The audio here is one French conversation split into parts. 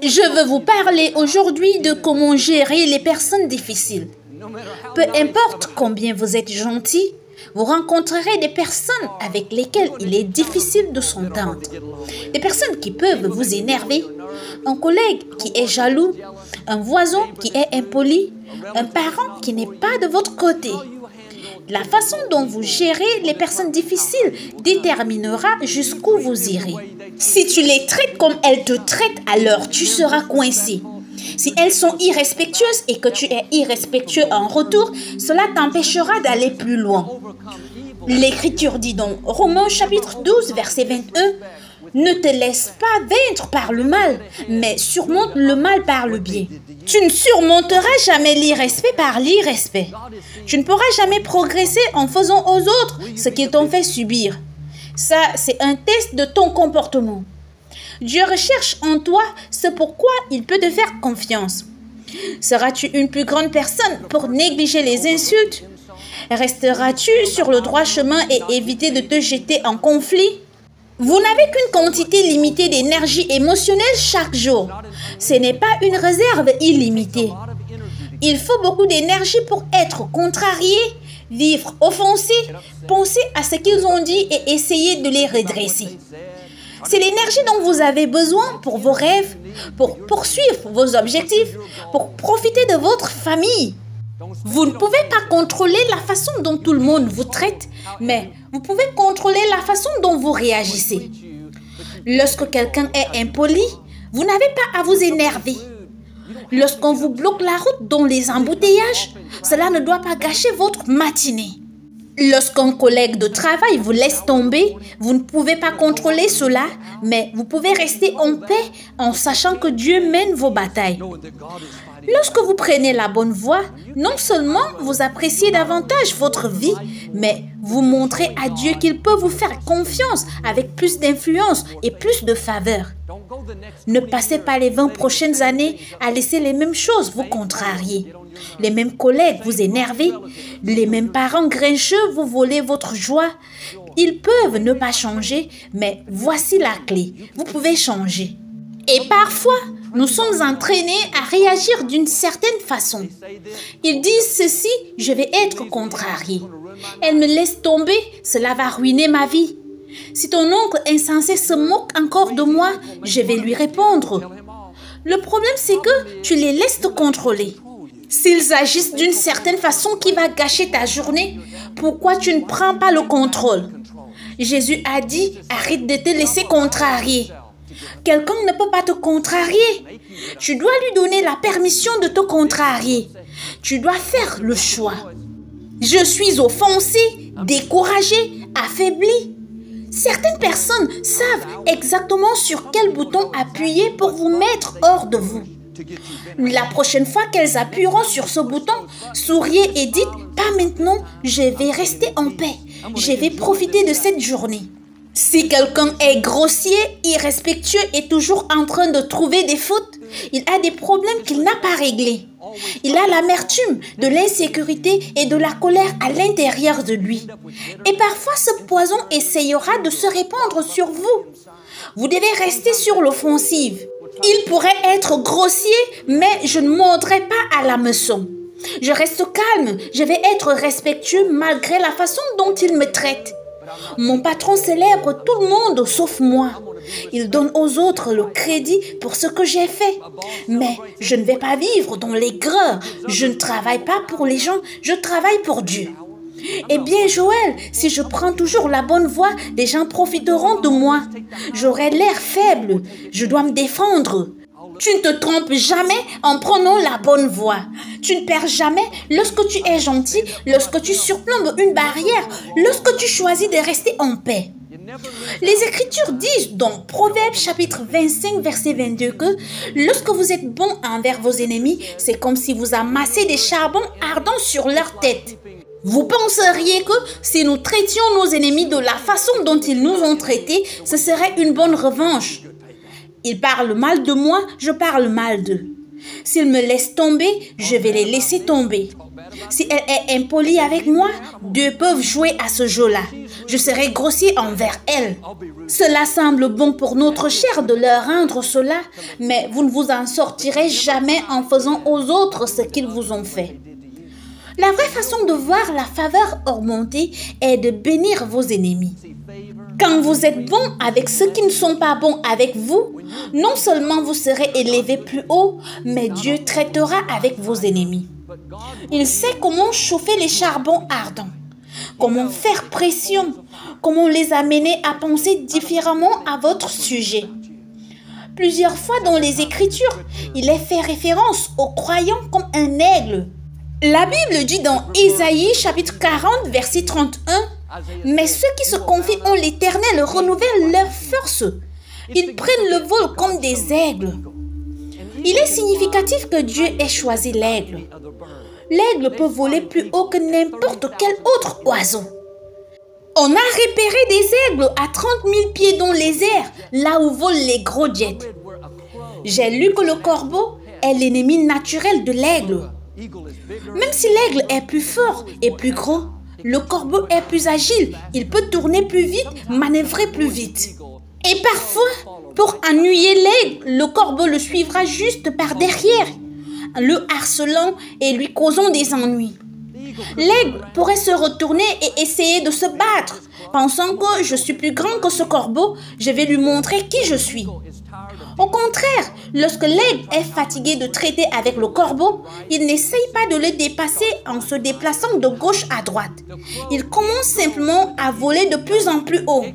Je veux vous parler aujourd'hui de comment gérer les personnes difficiles. Peu importe combien vous êtes gentil, vous rencontrerez des personnes avec lesquelles il est difficile de s'entendre. Des personnes qui peuvent vous énerver, un collègue qui est jaloux, un voisin qui est impoli, un parent qui n'est pas de votre côté. La façon dont vous gérez les personnes difficiles déterminera jusqu'où vous irez. Si tu les traites comme elles te traitent, alors tu seras coincé. Si elles sont irrespectueuses et que tu es irrespectueux en retour, cela t'empêchera d'aller plus loin. L'Écriture dit dans Romains chapitre 12, verset 21, « Ne te laisse pas vaincre par le mal, mais surmonte le mal par le bien. » Tu ne surmonteras jamais l'irrespect par l'irrespect. Tu ne pourras jamais progresser en faisant aux autres ce qu'ils t'ont fait subir. Ça, c'est un test de ton comportement. Dieu recherche en toi ce pourquoi il peut te faire confiance. Seras-tu une plus grande personne pour négliger les insultes? Resteras-tu sur le droit chemin et éviter de te jeter en conflit? Vous n'avez qu'une quantité limitée d'énergie émotionnelle chaque jour. Ce n'est pas une réserve illimitée. Il faut beaucoup d'énergie pour être contrarié, vivre offensé, penser à ce qu'ils ont dit et essayer de les redresser. C'est l'énergie dont vous avez besoin pour vos rêves, pour poursuivre vos objectifs, pour profiter de votre famille. Vous ne pouvez pas contrôler la façon dont tout le monde vous traite, mais vous pouvez contrôler la façon dont vous réagissez. Lorsque quelqu'un est impoli, vous n'avez pas à vous énerver. Lorsqu'on vous bloque la route dans les embouteillages, cela ne doit pas gâcher votre matinée. Lorsqu'un collègue de travail vous laisse tomber, vous ne pouvez pas contrôler cela, mais vous pouvez rester en paix en sachant que Dieu mène vos batailles. Lorsque vous prenez la bonne voie, non seulement vous appréciez davantage votre vie, mais vous montrez à Dieu qu'il peut vous faire confiance avec plus d'influence et plus de faveur. Ne passez pas les 20 prochaines années à laisser les mêmes choses vous contrarier. Les mêmes collègues vous énerver, les mêmes parents grincheux vous voler votre joie. Ils peuvent ne pas changer, mais voici la clé. Vous pouvez changer. Et parfois, nous sommes entraînés à réagir d'une certaine façon. Ils disent ceci, je vais être contrarié. Elle me laisse tomber, cela va ruiner ma vie. Si ton oncle insensé se moque encore de moi, je vais lui répondre. Le problème, c'est que tu les laisses te contrôler. S'ils agissent d'une certaine façon qui va gâcher ta journée, pourquoi tu ne prends pas le contrôle? Jésus a dit, arrête de te laisser contrarier. Quelqu'un ne peut pas te contrarier. Tu dois lui donner la permission de te contrarier. Tu dois faire le choix. Je suis offensé, découragé, affaibli. Certaines personnes savent exactement sur quel bouton appuyer pour vous mettre hors de vous. La prochaine fois qu'elles appuieront sur ce bouton, souriez et dites « Pas maintenant, je vais rester en paix. Je vais profiter de cette journée. » Si quelqu'un est grossier, irrespectueux et toujours en train de trouver des fautes, il a des problèmes qu'il n'a pas réglés. Il a l'amertume, de l'insécurité et de la colère à l'intérieur de lui. Et parfois, ce poison essayera de se répandre sur vous. Vous devez rester sur l'offensive. Il pourrait être grossier, mais je ne mordrai pas à l'hameçon. Je reste calme, je vais être respectueux malgré la façon dont il me traite. Mon patron célèbre tout le monde sauf moi. Il donne aux autres le crédit pour ce que j'ai fait. Mais je ne vais pas vivre dans l'aigreur. Je ne travaille pas pour les gens, je travaille pour Dieu. Eh bien, Joël, si je prends toujours la bonne voie, les gens profiteront de moi. J'aurai l'air faible, je dois me défendre. Tu ne te trompes jamais en prenant la bonne voie. Tu ne perds jamais lorsque tu es gentil, lorsque tu surplombes une barrière, lorsque tu choisis de rester en paix. Les Écritures disent dans Proverbes chapitre 25 verset 22 que lorsque vous êtes bon envers vos ennemis, c'est comme si vous amassez des charbons ardents sur leur tête. Vous penseriez que si nous traitions nos ennemis de la façon dont ils nous ont traités, ce serait une bonne revanche. Ils parlent mal de moi, je parle mal d'eux. S'ils me laissent tomber, je vais les laisser tomber. Si elle est impolie avec moi, deux peuvent jouer à ce jeu-là. Je serai grossier envers elle. Cela semble bon pour notre chair de leur rendre cela, mais vous ne vous en sortirez jamais en faisant aux autres ce qu'ils vous ont fait. La vraie façon de voir la faveur augmenter est de bénir vos ennemis. Quand vous êtes bon avec ceux qui ne sont pas bons avec vous, non seulement vous serez élevé plus haut, mais Dieu traitera avec vos ennemis. Il sait comment chauffer les charbons ardents, comment faire pression, comment les amener à penser différemment à votre sujet. Plusieurs fois dans les Écritures, il est fait référence aux croyants comme un aigle. La Bible dit dans Ésaïe chapitre 40 verset 31, « Mais ceux qui se confient en l'Éternel renouvellent leur force. Ils prennent le vol comme des aigles. » Il est significatif que Dieu ait choisi l'aigle. L'aigle peut voler plus haut que n'importe quel autre oiseau. On a repéré des aigles à 30 000 pieds dans les airs, là où volent les gros jets. J'ai lu que le corbeau est l'ennemi naturel de l'aigle. Même si l'aigle est plus fort et plus gros, le corbeau est plus agile, il peut tourner plus vite, manœuvrer plus vite. Et parfois, pour ennuyer l'aigle, le corbeau le suivra juste par derrière, le harcelant et lui causant des ennuis. L'aigle pourrait se retourner et essayer de se battre, pensant que je suis plus grand que ce corbeau, je vais lui montrer qui je suis. Au contraire, lorsque l'aigle est fatigué de traiter avec le corbeau, il n'essaye pas de le dépasser en se déplaçant de gauche à droite. Il commence simplement à voler de plus en plus haut.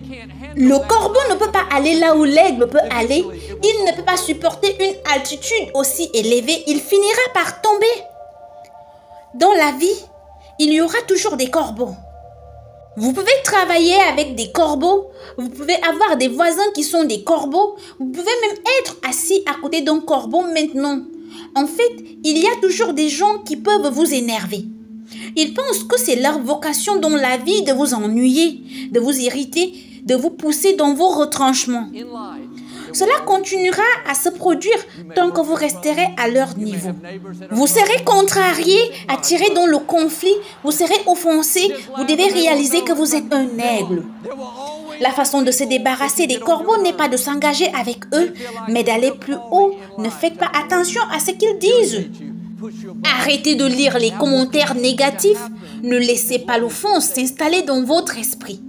Le corbeau ne peut pas aller là où l'aigle peut aller. Il ne peut pas supporter une altitude aussi élevée. Il finira par tomber. Dans la vie, il y aura toujours des corbeaux. Vous pouvez travailler avec des corbeaux, vous pouvez avoir des voisins qui sont des corbeaux, vous pouvez même être assis à côté d'un corbeau maintenant. En fait, il y a toujours des gens qui peuvent vous énerver. Ils pensent que c'est leur vocation dans la vie de vous ennuyer, de vous irriter, de vous pousser dans vos retranchements. Cela continuera à se produire tant que vous resterez à leur niveau. Vous serez contrarié, attiré dans le conflit, vous serez offensé, vous devez réaliser que vous êtes un aigle. La façon de se débarrasser des corbeaux n'est pas de s'engager avec eux, mais d'aller plus haut. Ne faites pas attention à ce qu'ils disent. Arrêtez de lire les commentaires négatifs. Ne laissez pas l'offense s'installer dans votre esprit.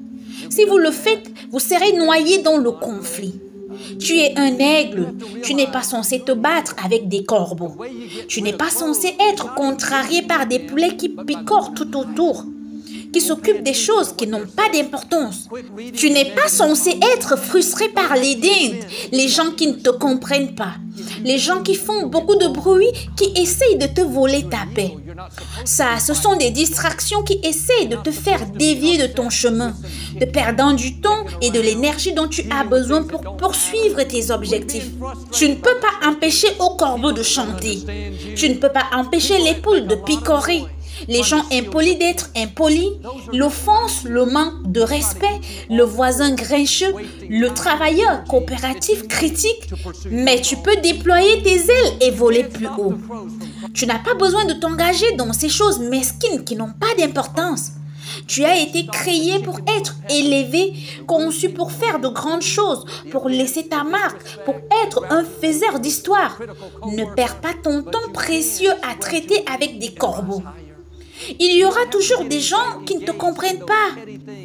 Si vous le faites, vous serez noyé dans le conflit. Tu es un aigle, tu n'es pas censé te battre avec des corbeaux. Tu n'es pas censé être contrarié par des poulets qui picorent tout autour, qui s'occupent des choses qui n'ont pas d'importance. Tu n'es pas censé être frustré par les dindes, les gens qui ne te comprennent pas, les gens qui font beaucoup de bruit, qui essayent de te voler ta paix. Ça, ce sont des distractions qui essayent de te faire dévier de ton chemin, de perdre du temps et de l'énergie dont tu as besoin pour poursuivre tes objectifs. Tu ne peux pas empêcher au corbeau de chanter. Tu ne peux pas empêcher les poules de picorer. Les gens impolis d'être impolis, l'offense, le manque de respect, le voisin grincheux, le travailleur coopératif critique, mais tu peux déployer tes ailes et voler plus haut. Tu n'as pas besoin de t'engager dans ces choses mesquines qui n'ont pas d'importance. Tu as été créé pour être élevé, conçu pour faire de grandes choses, pour laisser ta marque, pour être un faiseur d'histoire. Ne perds pas ton temps précieux à traiter avec des corbeaux. Il y aura toujours des gens qui ne te comprennent pas.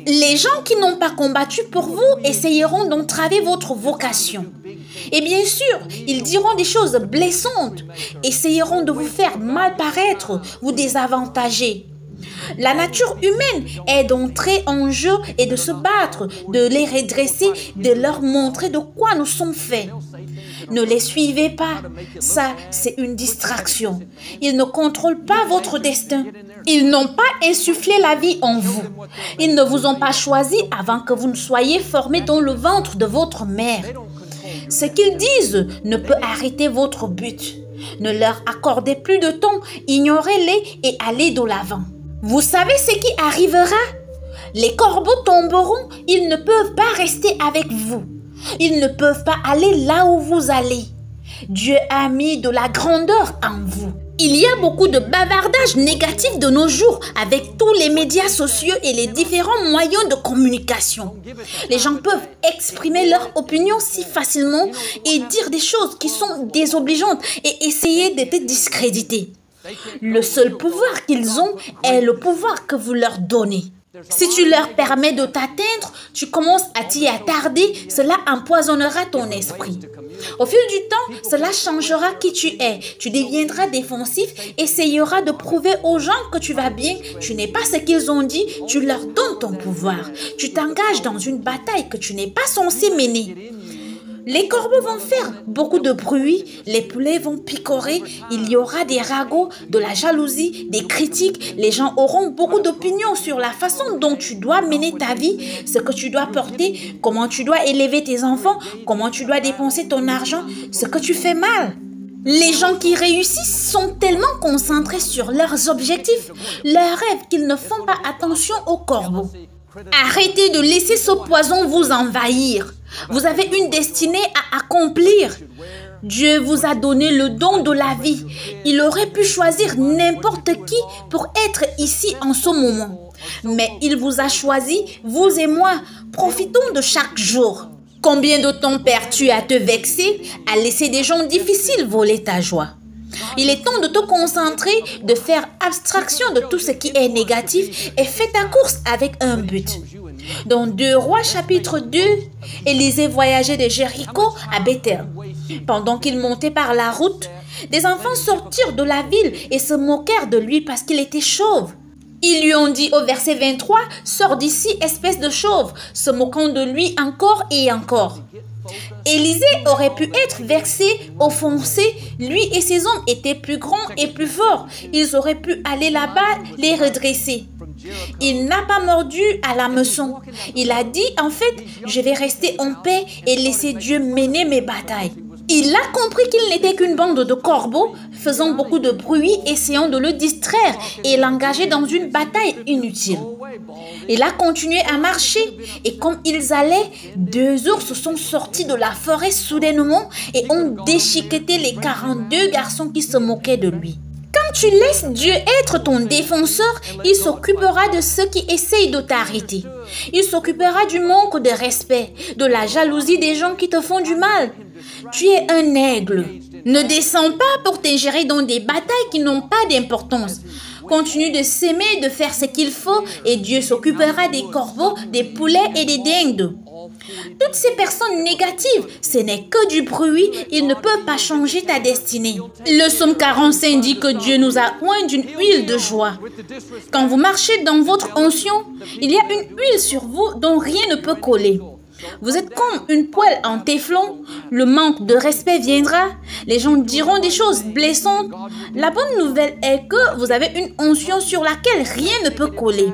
Les gens qui n'ont pas combattu pour vous essayeront d'entraver votre vocation. Et bien sûr, ils diront des choses blessantes, essayeront de vous faire mal paraître, vous désavantager. La nature humaine est d'entrer en jeu et de se battre, de les redresser, de leur montrer de quoi nous sommes faits. Ne les suivez pas, ça c'est une distraction. Ils ne contrôlent pas votre destin. Ils n'ont pas insufflé la vie en vous. Ils ne vous ont pas choisi avant que vous ne soyez formés dans le ventre de votre mère. Ce qu'ils disent ne peut arrêter votre but. Ne leur accordez plus de temps, ignorez-les et allez de l'avant. Vous savez ce qui arrivera? Les corbeaux tomberont, ils ne peuvent pas rester avec vous. Ils ne peuvent pas aller là où vous allez. Dieu a mis de la grandeur en vous. Il y a beaucoup de bavardage négatif de nos jours avec tous les médias sociaux et les différents moyens de communication. Les gens peuvent exprimer leur opinion si facilement et dire des choses qui sont désobligeantes et essayer de te discréditer. Le seul pouvoir qu'ils ont est le pouvoir que vous leur donnez. Si tu leur permets de t'atteindre, tu commences à t'y attarder, cela empoisonnera ton esprit. Au fil du temps, cela changera qui tu es. Tu deviendras défensif, essayeras de prouver aux gens que tu vas bien. Tu n'es pas ce qu'ils ont dit, tu leur donnes ton pouvoir. Tu t'engages dans une bataille que tu n'es pas censé mener. Les corbeaux vont faire beaucoup de bruit, les poulets vont picorer, il y aura des ragots, de la jalousie, des critiques. Les gens auront beaucoup d'opinions sur la façon dont tu dois mener ta vie, ce que tu dois porter, comment tu dois élever tes enfants, comment tu dois dépenser ton argent, ce que tu fais mal. Les gens qui réussissent sont tellement concentrés sur leurs objectifs, leurs rêves qu'ils ne font pas attention aux corbeaux. Arrêtez de laisser ce poison vous envahir. Vous avez une destinée à accomplir. Dieu vous a donné le don de la vie. Il aurait pu choisir n'importe qui pour être ici en ce moment. Mais il vous a choisi, vous et moi. Profitons de chaque jour. Combien de temps perds-tu à te vexer, à laisser des gens difficiles voler ta joie? Il est temps de te concentrer, de faire abstraction de tout ce qui est négatif et fais ta course avec un but. Dans 2 Rois chapitre 2, Élisée voyageait de Jéricho à Bethel. Pendant qu'il montait par la route, des enfants sortirent de la ville et se moquèrent de lui parce qu'il était chauve. Ils lui ont dit au verset 23, « Sors d'ici, espèce de chauve », se moquant de lui encore et encore. Élisée aurait pu être vexé, offensé. Lui et ses hommes étaient plus grands et plus forts. Ils auraient pu aller là-bas les redresser. Il n'a pas mordu à la meçon. Il a dit, en fait, je vais rester en paix et laisser Dieu mener mes batailles. Il a compris qu'il n'était qu'une bande de corbeaux, faisant beaucoup de bruit, essayant de le distraire et l'engager dans une bataille inutile. Il a continué à marcher et comme ils allaient, 2 ours sont sortis de la forêt soudainement et ont déchiqueté les 42 garçons qui se moquaient de lui. Quand tu laisses Dieu être ton défenseur, il s'occupera de ceux qui essayent de t'arrêter. Il s'occupera du manque de respect, de la jalousie des gens qui te font du mal. Tu es un aigle. Ne descends pas pour t'ingérer dans des batailles qui n'ont pas d'importance. Continue de s'aimer, de faire ce qu'il faut et Dieu s'occupera des corbeaux, des poulets et des dindes. Toutes ces personnes négatives, ce n'est que du bruit, ils ne peuvent pas changer ta destinée. Le psaume 45 dit que Dieu nous a oint d'une huile de joie. Quand vous marchez dans votre onction, il y a une huile sur vous dont rien ne peut coller. Vous êtes comme une poêle en téflon, le manque de respect viendra, les gens diront des choses blessantes. La bonne nouvelle est que vous avez une onction sur laquelle rien ne peut coller.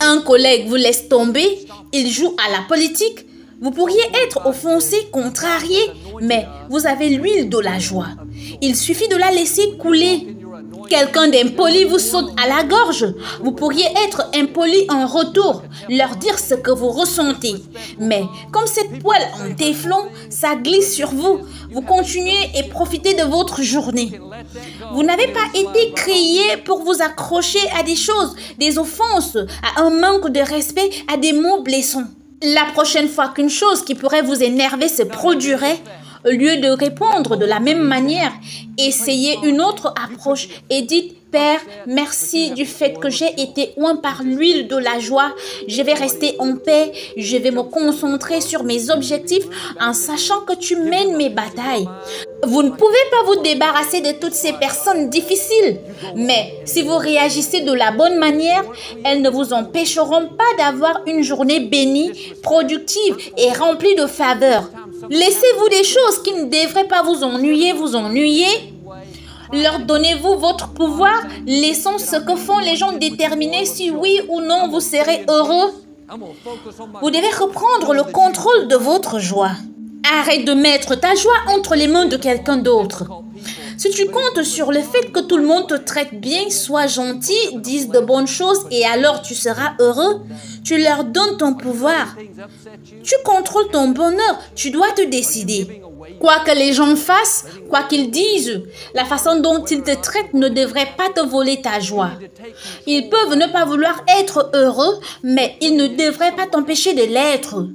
Un collègue vous laisse tomber, il joue à la politique. Vous pourriez être offensé, contrarié, mais vous avez l'huile de la joie. Il suffit de la laisser couler. Quelqu'un d'impoli vous saute à la gorge. Vous pourriez être impoli en retour, leur dire ce que vous ressentez. Mais comme cette poêle en téflon, ça glisse sur vous. Vous continuez et profitez de votre journée. Vous n'avez pas été créé pour vous accrocher à des choses, des offenses, à un manque de respect, à des mots blessants. La prochaine fois qu'une chose qui pourrait vous énerver se produirait, au lieu de répondre de la même manière, essayez une autre approche et dites « Père, merci du fait que j'ai été oint par l'huile de la joie. Je vais rester en paix. Je vais me concentrer sur mes objectifs en sachant que tu mènes mes batailles. » Vous ne pouvez pas vous débarrasser de toutes ces personnes difficiles. Mais si vous réagissez de la bonne manière, elles ne vous empêcheront pas d'avoir une journée bénie, productive et remplie de faveurs. Laissez-vous des choses qui ne devraient pas vous ennuyer. Leur donnez-vous votre pouvoir, laissons ce que font les gens déterminer si oui ou non vous serez heureux. Vous devez reprendre le contrôle de votre joie. Arrête de mettre ta joie entre les mains de quelqu'un d'autre. Si tu comptes sur le fait que tout le monde te traite bien, sois gentil, dise de bonnes choses et alors tu seras heureux, tu leur donnes ton pouvoir. Tu contrôles ton bonheur, tu dois te décider. Quoi que les gens fassent, quoi qu'ils disent, la façon dont ils te traitent ne devrait pas te voler ta joie. Ils peuvent ne pas vouloir être heureux, mais ils ne devraient pas t'empêcher de l'être.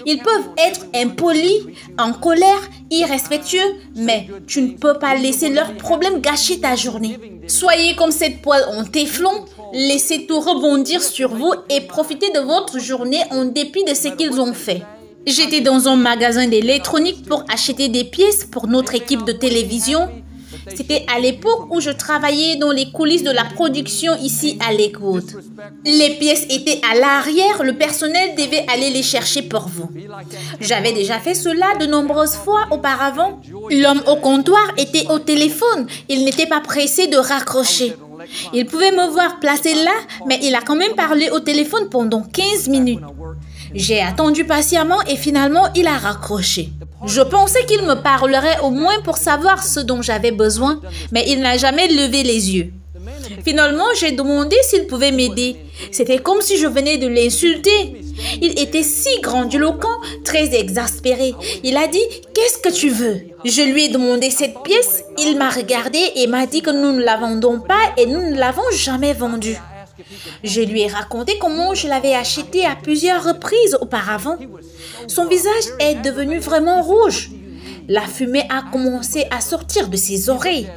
Ils peuvent être impolis, en colère, irrespectueux, mais tu ne peux pas laisser leurs problèmes gâcher ta journée. Soyez comme cette poêle en téflon, laissez tout rebondir sur vous et profitez de votre journée en dépit de ce qu'ils ont fait. J'étais dans un magasin d'électronique pour acheter des pièces pour notre équipe de télévision. C'était à l'époque où je travaillais dans les coulisses de la production ici à Lakewood. Les pièces étaient à l'arrière, le personnel devait aller les chercher pour vous. J'avais déjà fait cela de nombreuses fois auparavant. L'homme au comptoir était au téléphone, il n'était pas pressé de raccrocher. Il pouvait me voir placé là, mais il a quand même parlé au téléphone pendant 15 minutes. J'ai attendu patiemment et finalement il a raccroché. Je pensais qu'il me parlerait au moins pour savoir ce dont j'avais besoin, mais il n'a jamais levé les yeux. Finalement, j'ai demandé s'il pouvait m'aider. C'était comme si je venais de l'insulter. Il était si grandiloquent, très exaspéré. Il a dit « Qu'est-ce que tu veux ?» Je lui ai demandé cette pièce. Il m'a regardé et m'a dit que nous ne la vendons pas et nous ne l'avons jamais vendue. Je lui ai raconté comment je l'avais achetée à plusieurs reprises auparavant. Son visage est devenu vraiment rouge. La fumée a commencé à sortir de ses oreilles.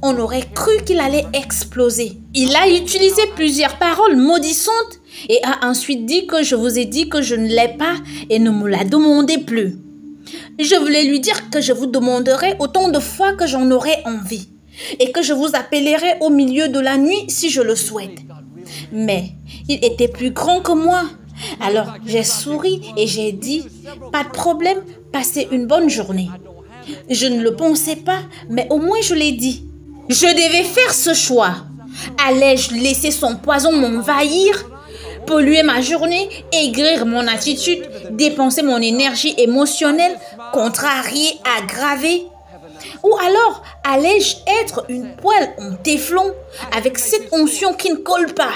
On aurait cru qu'il allait exploser. Il a utilisé plusieurs paroles maudissantes et a ensuite dit que je vous ai dit que je ne l'ai pas et ne me la demandez plus. Je voulais lui dire que je vous demanderai autant de fois que j'en aurai envie et que je vous appellerai au milieu de la nuit si je le souhaite. Mais il était plus grand que moi. Alors j'ai souri et j'ai dit « Pas de problème, passez une bonne journée ». Je ne le pensais pas, mais au moins je l'ai dit. Je devais faire ce choix. Allais-je laisser son poison m'envahir, polluer ma journée, aigrir mon attitude, dépenser mon énergie émotionnelle, contrarier, aggraver? Ou alors, allais-je être une poêle en téflon avec cette onction qui ne colle pas?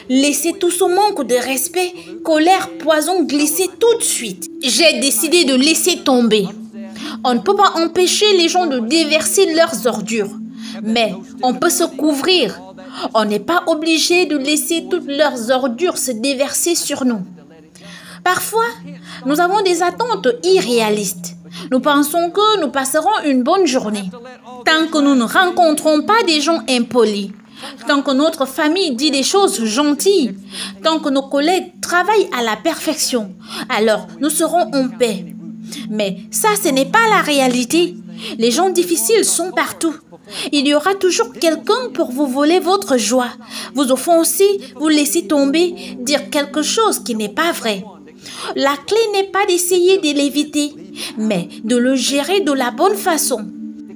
Laisser tout ce manque de respect, colère, poison glisser tout de suite. J'ai décidé de laisser tomber. On ne peut pas empêcher les gens de déverser leurs ordures, mais on peut se couvrir. On n'est pas obligé de laisser toutes leurs ordures se déverser sur nous. Parfois, nous avons des attentes irréalistes. Nous pensons que nous passerons une bonne journée. Tant que nous ne rencontrons pas des gens impolis, tant que notre famille dit des choses gentilles, tant que nos collègues travaillent à la perfection, alors nous serons en paix. Mais ça, ce n'est pas la réalité. Les gens difficiles sont partout. Il y aura toujours quelqu'un pour vous voler votre joie, vous offenser, vous laisser tomber, dire quelque chose qui n'est pas vrai. La clé n'est pas d'essayer de l'éviter, mais de le gérer de la bonne façon.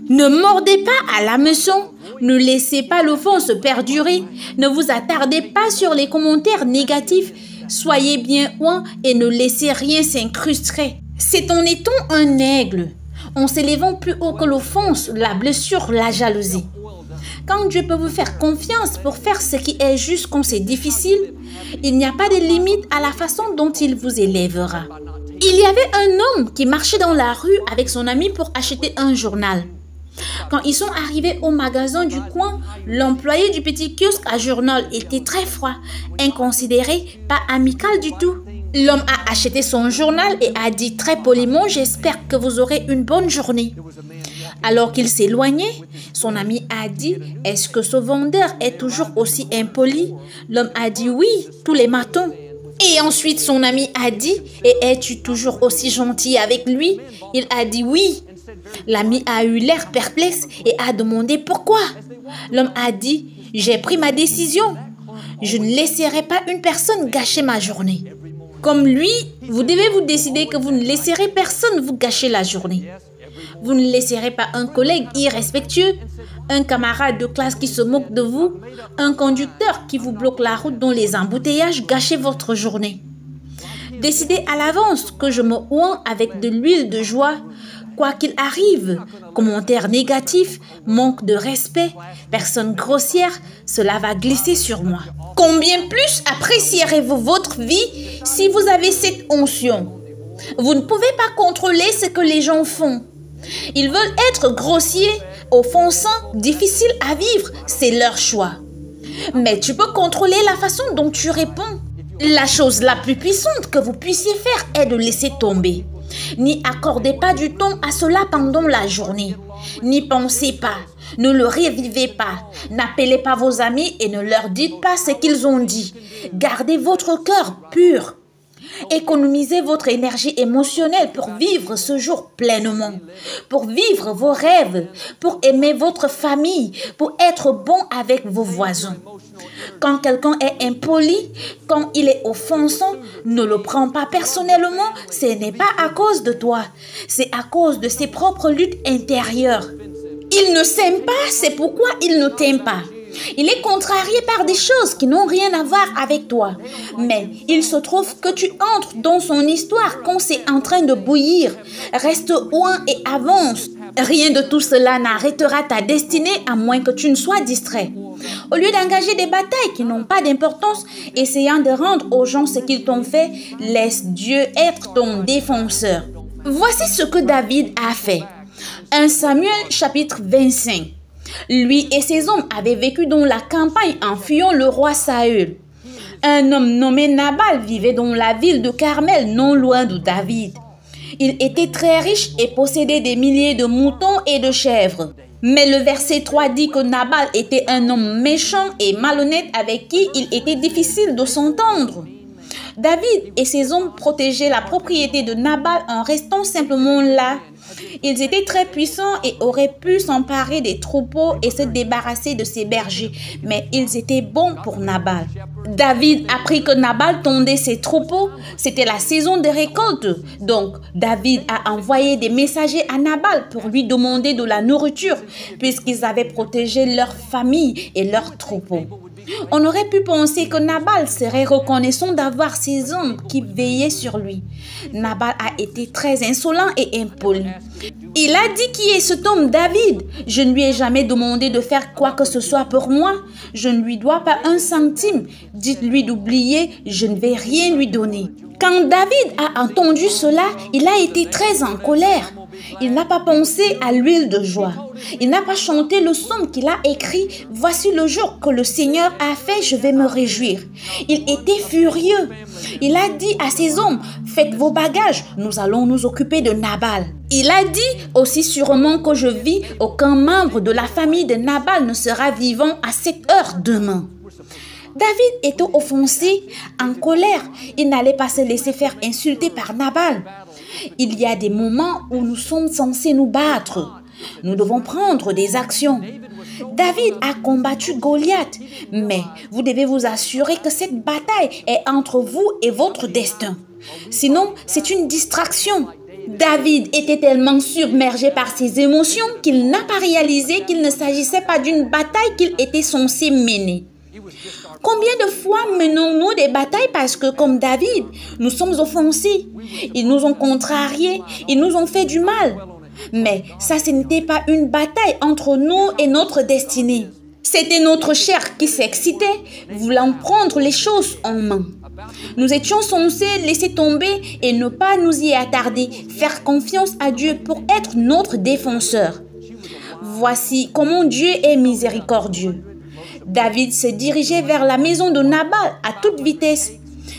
Ne mordez pas à l'hameçon, ne laissez pas l'offense perdurer, ne vous attardez pas sur les commentaires négatifs, soyez bien oint et ne laissez rien s'incruster. C'est en étant un aigle, en s'élevant plus haut que l'offense, la blessure, la jalousie. Quand Dieu peut vous faire confiance pour faire ce qui est juste quand c'est difficile, il n'y a pas de limite à la façon dont il vous élèvera. Il y avait un homme qui marchait dans la rue avec son ami pour acheter un journal. Quand ils sont arrivés au magasin du coin, l'employé du petit kiosque à journal était très froid, inconsidéré, pas amical du tout. L'homme a acheté son journal et a dit très poliment « J'espère que vous aurez une bonne journée ». Alors qu'il s'éloignait, son ami a dit « Est-ce que ce vendeur est toujours aussi impoli ?» L'homme a dit « Oui, tous les matins ». Et ensuite son ami a dit « Et es-tu toujours aussi gentil avec lui ?» Il a dit « Oui ». L'ami a eu l'air perplexe et a demandé pourquoi. L'homme a dit « J'ai pris ma décision. Je ne laisserai pas une personne gâcher ma journée. » Comme lui, vous devez vous décider que vous ne laisserez personne vous gâcher la journée. Vous ne laisserez pas un collègue irrespectueux, un camarade de classe qui se moque de vous, un conducteur qui vous bloque la route dans les embouteillages gâcher votre journée. Décidez à l'avance que je me oins avec de l'huile de joie, Quoi qu'il arrive, commentaires négatifs, manque de respect, personne grossière, cela va glisser sur moi. Combien plus apprécierez-vous votre vie si vous avez cette onction? Vous ne pouvez pas contrôler ce que les gens font. Ils veulent être grossiers, offensants, difficiles à vivre, c'est leur choix. Mais tu peux contrôler la façon dont tu réponds. La chose la plus puissante que vous puissiez faire est de laisser tomber. N'y accordez pas du temps à cela pendant la journée. N'y pensez pas. Ne le revivez pas. N'appelez pas vos amis et ne leur dites pas ce qu'ils ont dit. Gardez votre cœur pur. Économisez votre énergie émotionnelle pour vivre ce jour pleinement, pour vivre vos rêves, pour aimer votre famille, pour être bon avec vos voisins. Quand quelqu'un est impoli, quand il est offensant, ne le prends pas personnellement, ce n'est pas à cause de toi, c'est à cause de ses propres luttes intérieures. Il ne s'aime pas, c'est pourquoi il ne t'aime pas. Il est contrarié par des choses qui n'ont rien à voir avec toi. Mais il se trouve que tu entres dans son histoire quand c'est en train de bouillir. Reste loin et avance. Rien de tout cela n'arrêtera ta destinée à moins que tu ne sois distrait. Au lieu d'engager des batailles qui n'ont pas d'importance, essayant de rendre aux gens ce qu'ils t'ont fait, laisse Dieu être ton défenseur. Voici ce que David a fait. 1 Samuel chapitre 25. Lui et ses hommes avaient vécu dans la campagne en fuyant le roi Saül. Un homme nommé Nabal vivait dans la ville de Carmel, non loin de David. Il était très riche et possédait des milliers de moutons et de chèvres. Mais le verset 3 dit que Nabal était un homme méchant et malhonnête avec qui il était difficile de s'entendre. David et ses hommes protégeaient la propriété de Nabal en restant simplement là. Ils étaient très puissants et auraient pu s'emparer des troupeaux et se débarrasser de ses bergers, mais ils étaient bons pour Nabal. David apprit que Nabal tondait ses troupeaux, c'était la saison de récolte. Donc David a envoyé des messagers à Nabal pour lui demander de la nourriture, puisqu'ils avaient protégé leur famille et leurs troupeaux. On aurait pu penser que Nabal serait reconnaissant d'avoir ces hommes qui veillaient sur lui. Nabal a été très insolent et impoli. Il a dit: qui est cet homme David? Je ne lui ai jamais demandé de faire quoi que ce soit pour moi. Je ne lui dois pas un centime. Dites-lui d'oublier, je ne vais rien lui donner. Quand David a entendu cela, il a été très en colère. Il n'a pas pensé à l'huile de joie. Il n'a pas chanté le psaume qu'il a écrit. Voici le jour que le Seigneur a fait, je vais me réjouir. Il était furieux. Il a dit à ses hommes: faites vos bagages, nous allons nous occuper de Nabal. Il a dit: aussi sûrement que je vis, aucun membre de la famille de Nabal ne sera vivant à cette heure demain. David était offensé, en colère. Il n'allait pas se laisser faire insulter par Nabal. Il y a des moments où nous sommes censés nous battre. Nous devons prendre des actions. David a combattu Goliath, mais vous devez vous assurer que cette bataille est entre vous et votre destin. Sinon, c'est une distraction. David était tellement submergé par ses émotions qu'il n'a pas réalisé qu'il ne s'agissait pas d'une bataille qu'il était censé mener. Combien de fois menons-nous des batailles parce que, comme David, nous sommes offensés. Ils nous ont contrariés, ils nous ont fait du mal. Mais ça, ce n'était pas une bataille entre nous et notre destinée. C'était notre chair qui s'excitait, voulant prendre les choses en main. Nous étions censés laisser tomber et ne pas nous y attarder, faire confiance à Dieu pour être notre défenseur. Voici comment Dieu est miséricordieux. David se dirigeait vers la maison de Nabal à toute vitesse,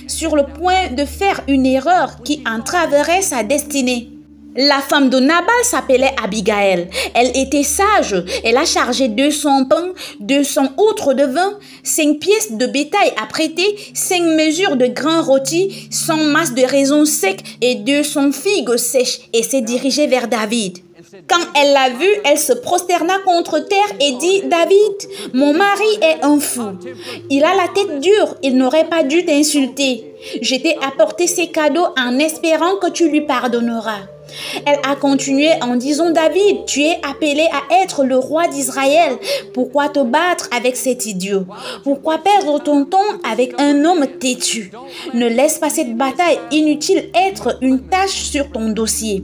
sur le point de faire une erreur qui entraverait sa destinée. La femme de Nabal s'appelait Abigaël. Elle était sage. Elle a chargé 200 pains, 200 outres de vin, 5 pièces de bétail à prêter, 5 mesures de grains rôtis, 100 masses de raisins secs et 200 figues sèches, et s'est dirigée vers David. Quand elle l'a vu, elle se prosterna contre terre et dit: David, mon mari est un fou. Il a la tête dure, il n'aurait pas dû t'insulter. Je t'ai apporté ces cadeaux en espérant que tu lui pardonneras. Elle a continué en disant: David, tu es appelé à être le roi d'Israël. Pourquoi te battre avec cet idiot? Pourquoi perdre ton temps avec un homme têtu? Ne laisse pas cette bataille inutile être une tâche sur ton dossier.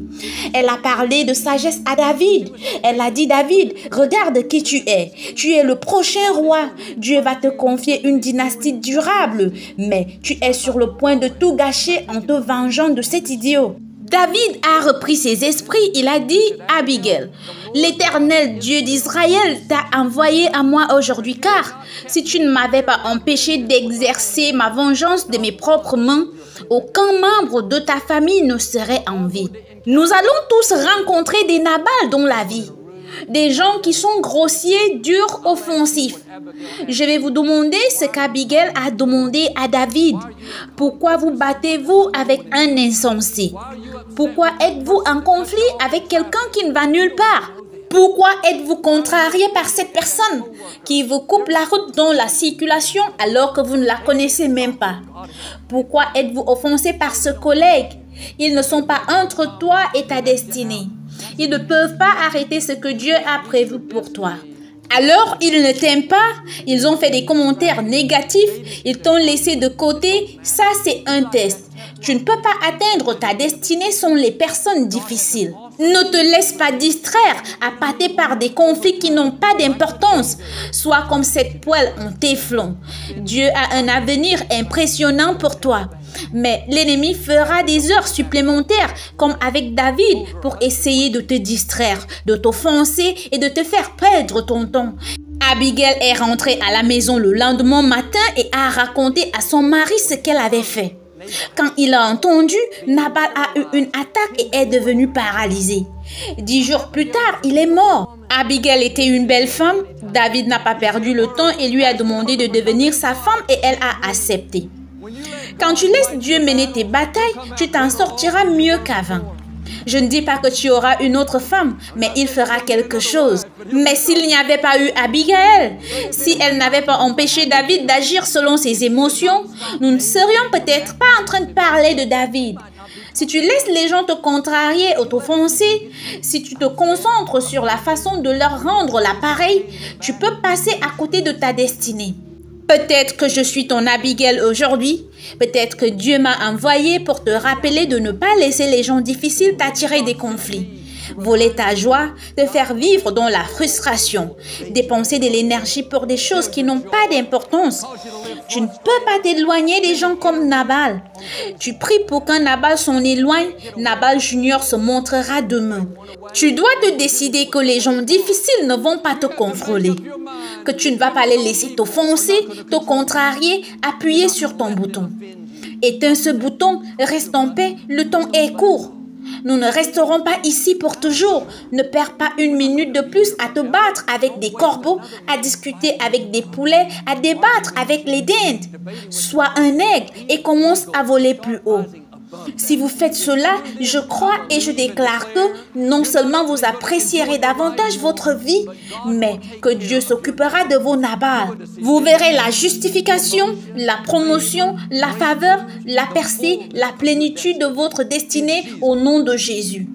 Elle a parlé de sagesse à David. Elle a dit: David, regarde qui tu es. Tu es le prochain roi. Dieu va te confier une dynastie durable. Mais tu es sur le point de tout gâcher en te vengeant de cet idiot. David a repris ses esprits, il a dit à Abigail: l'Éternel Dieu d'Israël t'a envoyé à moi aujourd'hui, car si tu ne m'avais pas empêché d'exercer ma vengeance de mes propres mains, aucun membre de ta famille ne serait en vie. Nous allons tous rencontrer des Nabal dans la vie. Des gens qui sont grossiers, durs, offensifs. Je vais vous demander ce qu'Abigail a demandé à David. Pourquoi vous battez-vous avec un insensé? Pourquoi êtes-vous en conflit avec quelqu'un qui ne va nulle part? Pourquoi êtes-vous contrarié par cette personne qui vous coupe la route dans la circulation alors que vous ne la connaissez même pas? Pourquoi êtes-vous offensé par ce collègue? Ils ne sont pas entre toi et ta destinée. Ils ne peuvent pas arrêter ce que Dieu a prévu pour toi. Alors, ils ne t'aiment pas, ils ont fait des commentaires négatifs, ils t'ont laissé de côté. Ça, c'est un test. Tu ne peux pas atteindre ta destinée sans les personnes difficiles. Ne te laisse pas distraire, appâter par des conflits qui n'ont pas d'importance. Sois comme cette poêle en téflon. Dieu a un avenir impressionnant pour toi. Mais l'ennemi fera des heures supplémentaires, comme avec David, pour essayer de te distraire, de t'offenser et de te faire perdre ton temps. Abigail est rentrée à la maison le lendemain matin et a raconté à son mari ce qu'elle avait fait. Quand il a entendu, Nabal a eu une attaque et est devenu paralysé. 10 jours plus tard, il est mort. Abigail était une belle femme. David n'a pas perdu le temps et lui a demandé de devenir sa femme et elle a accepté. Quand tu laisses Dieu mener tes batailles, tu t'en sortiras mieux qu'avant. Je ne dis pas que tu auras une autre femme, mais il fera quelque chose. Mais s'il n'y avait pas eu Abigail, si elle n'avait pas empêché David d'agir selon ses émotions, nous ne serions peut-être pas en train de parler de David. Si tu laisses les gens te contrarier ou t'offenser, si tu te concentres sur la façon de leur rendre l'appareil, tu peux passer à côté de ta destinée. Peut-être que je suis ton Abigail aujourd'hui. Peut-être que Dieu m'a envoyé pour te rappeler de ne pas laisser les gens difficiles t'attirer des conflits. Voler ta joie, te faire vivre dans la frustration, dépenser de l'énergie pour des choses qui n'ont pas d'importance. Tu ne peux pas t'éloigner des gens comme Nabal. Tu pries pour qu'un Nabal s'en éloigne, Nabal Junior se montrera demain. Tu dois te décider que les gens difficiles ne vont pas te contrôler, que tu ne vas pas les laisser t'offenser, te contrarier, appuyer sur ton bouton. Éteins ce bouton, reste en paix, le temps est court. Nous ne resterons pas ici pour toujours. Ne perds pas une minute de plus à te battre avec des corbeaux, à discuter avec des poulets, à débattre avec les dindes. Sois un aigle et commence à voler plus haut. Si vous faites cela, je crois et je déclare que non seulement vous apprécierez davantage votre vie, mais que Dieu s'occupera de vos Nabal. Vous verrez la justification, la promotion, la faveur, la percée, la plénitude de votre destinée au nom de Jésus.